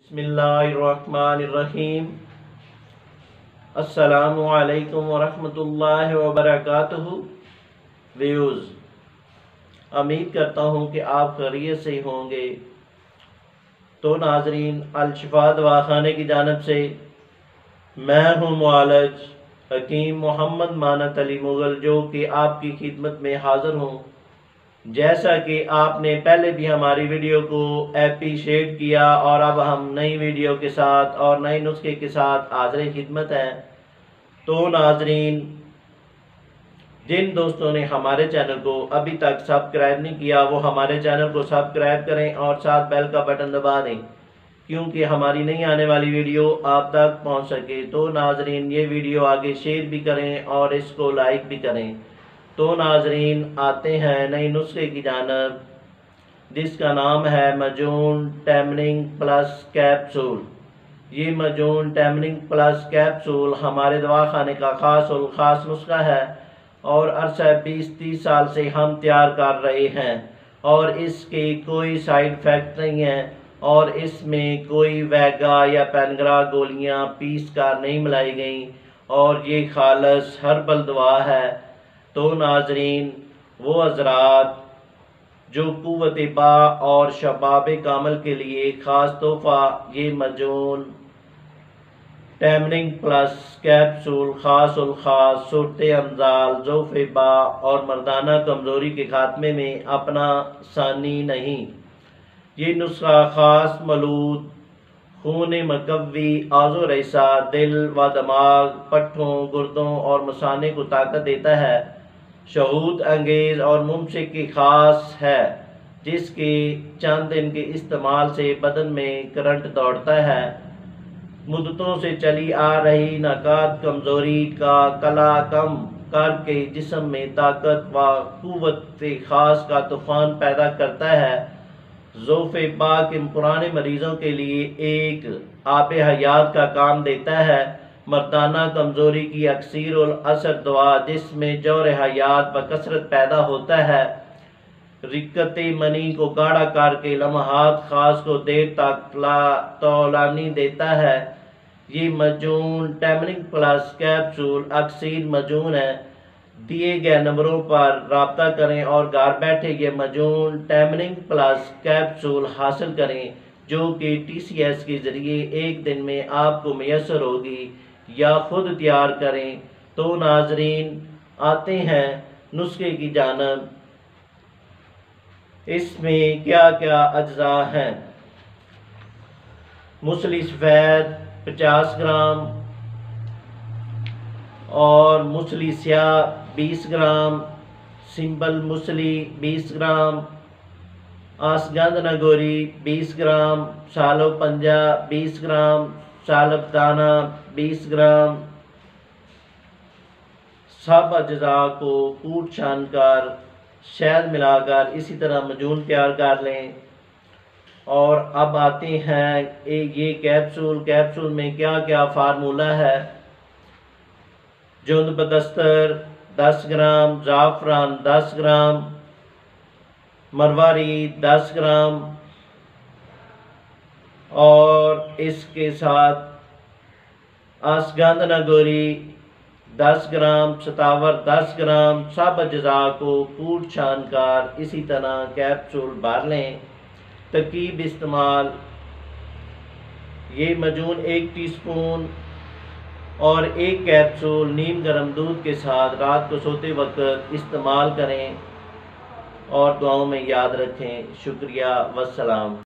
बिस्मिल्लाहिर्रहमानिर्रहीम। अस्सलामु अलैकुम वरहमतुल्लाहि वबरकातुहू। व्यूज़, उम्मीद करता हूँ कि आप खैरियत से होंगे। तो नाजरीन, अल-शिफा दवाखाने की जानिब से मैं हूँ मुआलिज हकीम मोहम्मद मानत अली मुगल, जो कि आपकी खिदमत में हाज़िर हूँ। जैसा कि आपने पहले भी हमारी वीडियो को एप्रिशिएट किया और अब हम नई वीडियो के साथ और नए नुस्खे के साथ हाज़िर खिदमत हैं। तो नाजरीन, जिन दोस्तों ने हमारे चैनल को अभी तक सब्सक्राइब नहीं किया वो हमारे चैनल को सब्सक्राइब करें और साथ बेल का बटन दबा दें, क्योंकि हमारी नई आने वाली वीडियो आप तक पहुंच सके। तो नाजरीन, ये वीडियो आगे शेयर भी करें और इसको लाइक भी करें। तो नाजरीन, आते हैं नई नुस्खे की जानिब, जिसका नाम है मजून टैमरिंग प्लस कैप्सूल। ये मजून टैमरिंग प्लस कैप्सूल हमारे दवाखाने का ख़ास नुस्खा है और अरसा 20-30 साल से हम तैयार कर रहे हैं और इसके कोई साइड इफ़ेक्ट नहीं है और इसमें कोई वैगा या पैनग्रा गोलियां पीस कर नहीं मिलाई गई और ये खालस हर्बल दवा है। तो नाजरीन, वो हज़रात जो कुव्वत बा और शबाब कामल के लिए ख़ास तोहफ़ा ये मजून टैमरिंग प्लस कैप्सूल ख़ास सूरत अमज़ाल, ज़ौफ़ बा और मर्दाना कमज़ोरी के खात्मे में अपना सानी नहीं। ये नुस्खा ख़ास मलूद, खून मकवी, आज़ो रईसा, दिल व दिमाग, पट्ठों, गुर्दों और मसाने को ताकत देता है। शहूद अंगेज़ और मुमसिक की खास है, जिसके चंद दिन के इस्तेमाल से बदन में करंट दौड़ता है। मुद्दतों से चली आ रही नाकात कमज़ोरी का कला कम करके जिस्म में ताकत व कुव्वत खास का तूफ़ान पैदा करता है। ज़ौफ़ बा के पुराने मरीजों के लिए एक आब हयात का काम देता है। मर्दाना कमज़ोरी की अक्सर असर दवा, जिसमें जौर हयात बकसरत पैदा होता है। रिक्कत मनी को गाढ़ा करके लम्हात खास को देर तक तौलानी देता है। ये मजून टैमरिंग प्लस कैप्सूल अक्सर मजून है। दिए गए नंबरों पर राब्ता करें और घर बैठे ये मजून टैमरिंग प्लस कैप्सूल हासिल करें, जो कि TCS के ज़रिए एक दिन में आपको मैसर होगी, या खुद तैयार करें। तो नाजरीन, आते हैं नुस्खे की जानिब। इसमें क्या क्या अज्जा हैं। मूसली सफ़ेद 50 ग्राम और मूसली स्याह 20 ग्राम, सिंपल मूसली 20 ग्राम, आसगंध नगोरी 20 ग्राम, सालो पंजा 20 ग्राम, सालब दाना 20 ग्राम। सब अज्जा को कूट छान कर शहद मिलाकर इसी तरह मजून तैयार कर लें। और अब आते हैं ये कैप्सूल में क्या क्या फार्मूला है। जुंद बदस्तर 10 ग्राम, ज़ाफ़रान 10 ग्राम, मरवारी 10 ग्राम और इसके साथ आसगंध नगोरी 10 ग्राम, सतावर 10 ग्राम। सब अज्जा को कूट छान कर इसी तरह कैप्सूल भर लें। तरकीब इस्तेमाल, ये मजून 1 टीस्पून और 1 कैप्सूल नीम गर्म दूध के साथ रात को सोते वक्त इस्तेमाल करें और दुआओं में याद रखें। शुक्रिया, वस्सलाम।